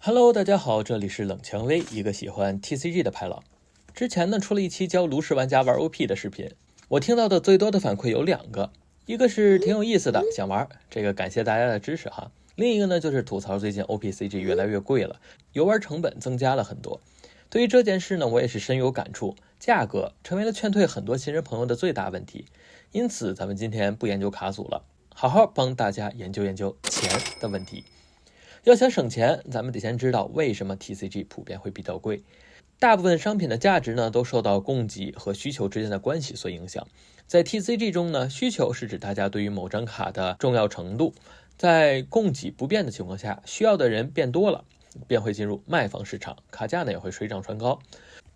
Hello，大家好，这里是冷蔷薇，一个喜欢 TCG 的拍佬。之前呢出了一期教炉石玩家玩 OP 的视频，我听到的最多的反馈有两个，一个是挺有意思的，想玩，这个感谢大家的支持哈。另一个呢就是吐槽最近 OPCG 越来越贵了，游玩成本增加了很多。对于这件事呢，我也是深有感触，价格成为了劝退很多新人朋友的最大问题。因此咱们今天不研究卡组了，好好帮大家研究研究钱的问题。要想省钱，咱们得先知道为什么 TCG 普遍会比较贵。大部分商品的价值呢，都受到供给和需求之间的关系所影响。在 TCG 中呢，需求是指大家对于某张卡的重要程度，在供给不变的情况下，需要的人变多了，便会进入卖方市场，卡价呢也会水涨船高。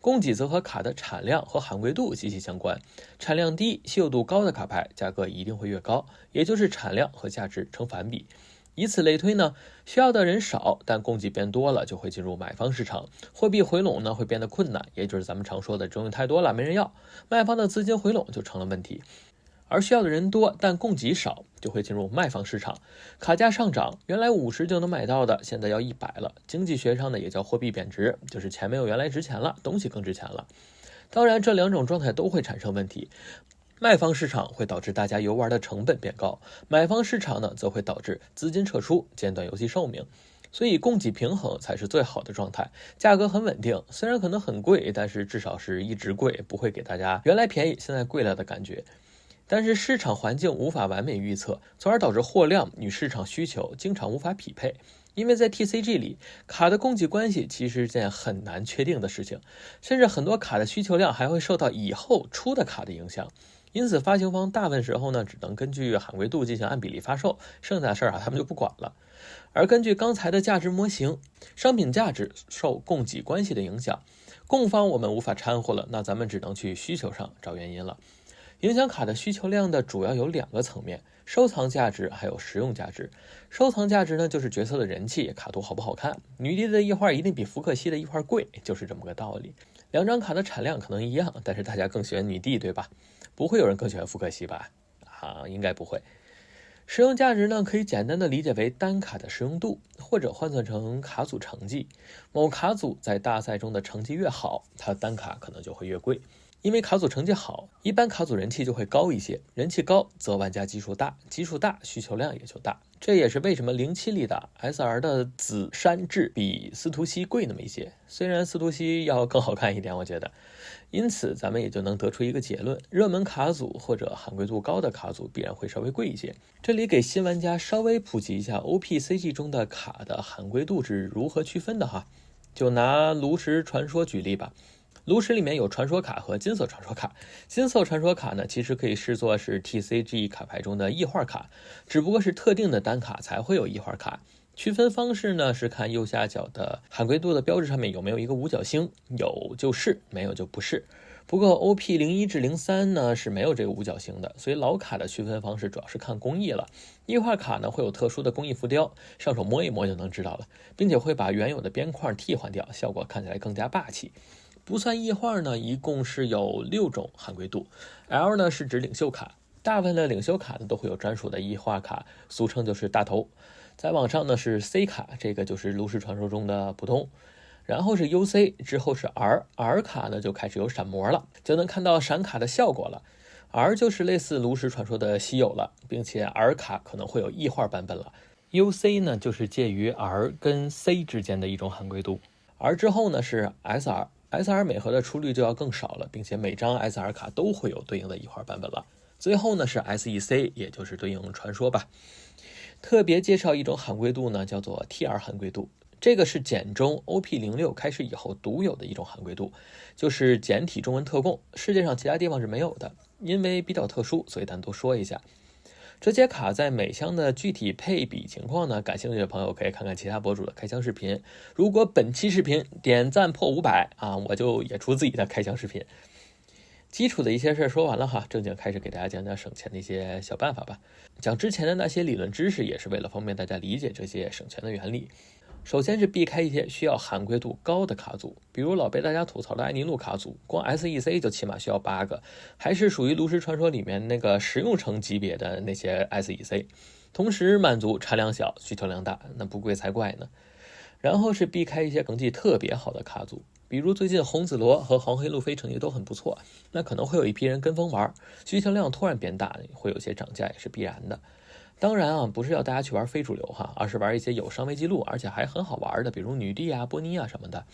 供给则和卡的产量和罕贵度息息相关，产量低、稀有度高的卡牌价格一定会越高，也就是产量和价值成反比。以此类推呢，需要的人少，但供给变多了，就会进入买方市场，货币回笼呢会变得困难，也就是咱们常说的东西太多了没人要，卖方的资金回笼就成了问题。而需要的人多，但供给少，就会进入卖方市场，卡价上涨，原来50就能买到的，现在要100了。经济学上呢也叫货币贬值，就是钱没有原来值钱了，东西更值钱了。当然，这两种状态都会产生问题。卖方市场会导致大家游玩的成本变高，买方市场呢则会导致资金撤出，间断游戏寿命。所以供给平衡才是最好的状态，价格很稳定，虽然可能很贵，但是至少是一直贵，不会给大家原来便宜现在贵了的感觉。但是市场环境无法完美预测，从而导致货量与市场需求经常无法匹配。因为在 TCG 里，卡的供给关系其实是件很难确定的事情，甚至很多卡的需求量还会受到以后出的卡的影响。因此发行方大部分时候呢，只能根据罕贵度进行按比例发售，剩下的事儿他们就不管了。而根据刚才的价值模型，商品价值受供给关系的影响，供方我们无法掺和了，那咱们只能去需求上找原因了。影响卡的需求量的主要有2个层面，收藏价值还有实用价值。收藏价值呢，就是角色的人气，卡图好不好看，女帝的一画一定比福克西的一画贵，就是这么个道理。两张卡的产量可能一样，但是大家更喜欢女帝，对吧？不会有人更喜欢福克西吧？应该不会。实用价值呢，可以简单的理解为单卡的实用度，或者换算成卡组成绩。某卡组在大赛中的成绩越好，它单卡可能就会越贵。因为卡组成绩好，一般卡组人气就会高一些，人气高则玩家基数大，基数大需求量也就大。这也是为什么07里的 SR 的紫山治比司徒西贵那么一些，虽然司徒西要更好看一点我觉得。因此咱们也就能得出一个结论，热门卡组或者罕贵度高的卡组必然会稍微贵一些。这里给新玩家稍微普及一下 OPCG 中的卡的罕贵度是如何区分的哈。就拿炉石传说举例吧，炉石里面有传说卡和金色传说卡，金色传说卡呢其实可以视作是 TCG 卡牌中的异画卡，只不过是特定的单卡才会有异画卡。区分方式呢是看右下角的罕贵度的标志上面有没有一个五角星，有就是，没有就不是。不过 OP01至03呢是没有这个五角星的，所以老卡的区分方式主要是看工艺了。异画卡呢会有特殊的工艺浮雕，上手摸一摸就能知道了，并且会把原有的边框替换掉，效果看起来更加霸气。不算异画呢，一共是有6种罕贵度。L 呢是指领袖卡，大部分的领袖卡呢都会有专属的异画卡，俗称就是大头。再往上呢是 C 卡，这个就是炉石传说中的普通。然后是 UC， 之后是 R 卡呢就开始有闪膜了，就能看到闪卡的效果了。R 就是类似炉石传说的稀有了，并且 R 卡可能会有异画版本了。UC 呢就是介于 R 跟 C 之间的一种罕贵度。R 之后呢是 SR，SR 每盒的出率就要更少了，并且每张 SR 卡都会有对应的异画版本了。最后呢是 SEC， 也就是对应传说吧。特别介绍一种罕贵度呢，叫做 TR 罕贵度，这个是简中 OP06 开始以后独有的一种罕贵度，就是简体中文特供，世界上其他地方是没有的，因为比较特殊，所以单独说一下。这些卡在每箱的具体配比情况呢，感兴趣的朋友可以看看其他博主的开箱视频。如果本期视频点赞破500我就也出自己的开箱视频。基础的一些事说完了哈，正经开始给大家讲讲省钱的一些小办法吧。讲之前的那些理论知识也是为了方便大家理解这些省钱的原理。首先是避开一些需要罕贵度高的卡组，比如老被大家吐槽的艾尼路卡组，光 SEC 就起码需要8个，还是属于炉石传说里面那个实用城级别的那些 SEC， 同时满足产量小需求量大，那不贵才怪呢。然后是避开一些成绩特别好的卡组，比如最近红紫罗和黄黑路飞成绩都很不错，那可能会有一批人跟风玩，需求量突然变大，会有些涨价也是必然的。当然啊，不是要大家去玩非主流哈，而是玩一些有上位记录而且还很好玩的，比如女帝啊、波尼啊什么的。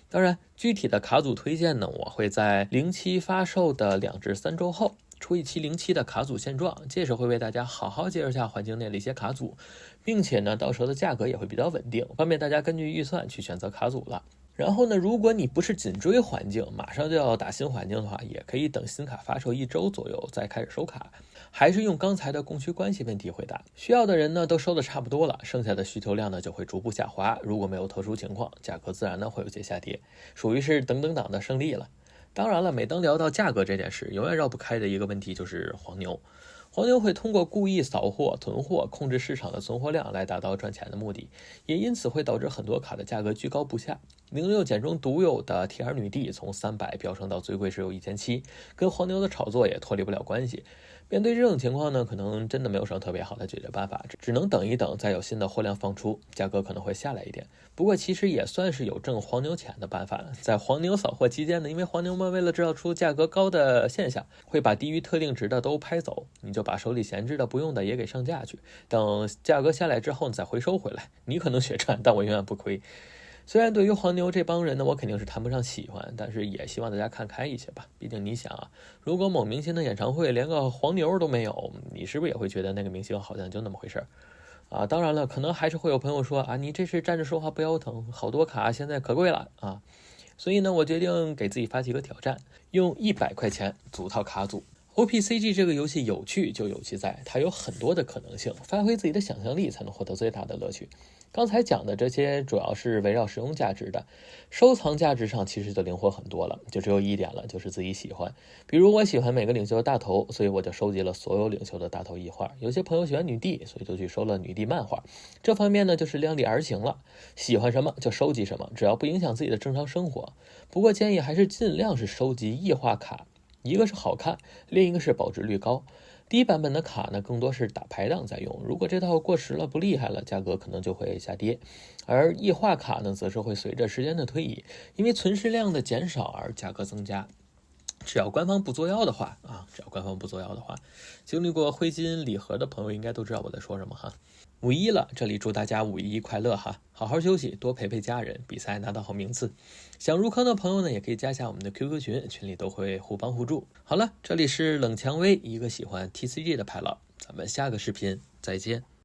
当然，具体的卡组推荐呢，我会在07发售的2至3周后出一期07的卡组现状，届时会为大家好好介绍下环境内的一些卡组，并且呢，到时候的价格也会比较稳定，方便大家根据预算去选择卡组了。然后呢，如果你不是紧追环境，马上就要打新环境的话，也可以等新卡发售1周左右再开始收卡。还是用刚才的供需关系问题回答，需要的人呢都收的差不多了，剩下的需求量呢就会逐步下滑，如果没有特殊情况，价格自然呢会有些下跌，属于是等等党的胜利了。当然了，每当聊到价格这件事，永远绕不开的一个问题就是黄牛。黄牛会通过故意扫货、囤货，控制市场的存货量来达到赚钱的目的，也因此会导致很多卡的价格居高不下。06简中独有的 T2 女帝从300飙升到最贵只有1700，跟黄牛的炒作也脱离不了关系。面对这种情况呢，可能真的没有什么特别好的解决办法，只能等一等，再有新的货量放出，价格可能会下来一点。不过其实也算是有挣黄牛钱的办法了。在黄牛扫货期间呢，因为黄牛们为了制造出价格高的现象，会把低于特定值的都拍走，你就把手里闲置的不用的也给上架去，等价格下来之后你再回收回来，你可能血赚，但我永远不亏。虽然对于黄牛这帮人呢，我肯定是谈不上喜欢，但是也希望大家看开一些吧。毕竟你想啊，如果某明星的演唱会连个黄牛都没有，你是不是也会觉得那个明星好像就那么回事啊？当然了，可能还是会有朋友说啊，你这是站着说话不腰疼，好多卡现在可贵了啊。所以呢，我决定给自己发起个挑战，用100块钱组套卡组。OPCG 这个游戏有趣就有趣在，它有很多的可能性，发挥自己的想象力才能获得最大的乐趣。刚才讲的这些主要是围绕实用价值的，收藏价值上其实就灵活很多了，就只有一点了，就是自己喜欢。比如我喜欢每个领袖的大头，所以我就收集了所有领袖的大头异画。有些朋友喜欢女帝，所以就去收了女帝漫画。这方面呢就是量力而行了，喜欢什么就收集什么，只要不影响自己的正常生活。不过建议还是尽量是收集异画卡，一个是好看，另一个是保值率高。低版本的卡呢，更多是打排档在用，如果这套过时了不厉害了，价格可能就会下跌。而异化卡呢，则是会随着时间的推移，因为存世量的减少而价格增加。只要官方不作妖的话啊，经历过灰金礼盒的朋友应该都知道我在说什么哈。5·1了，这里祝大家5·1快乐哈，好好休息，多陪陪家人，比赛拿到好名次。想入坑的朋友呢，也可以加下我们的 QQ 群，群里都会互帮互助。好了，这里是冷蔷薇，一个喜欢 TCG 的派老，咱们下个视频再见。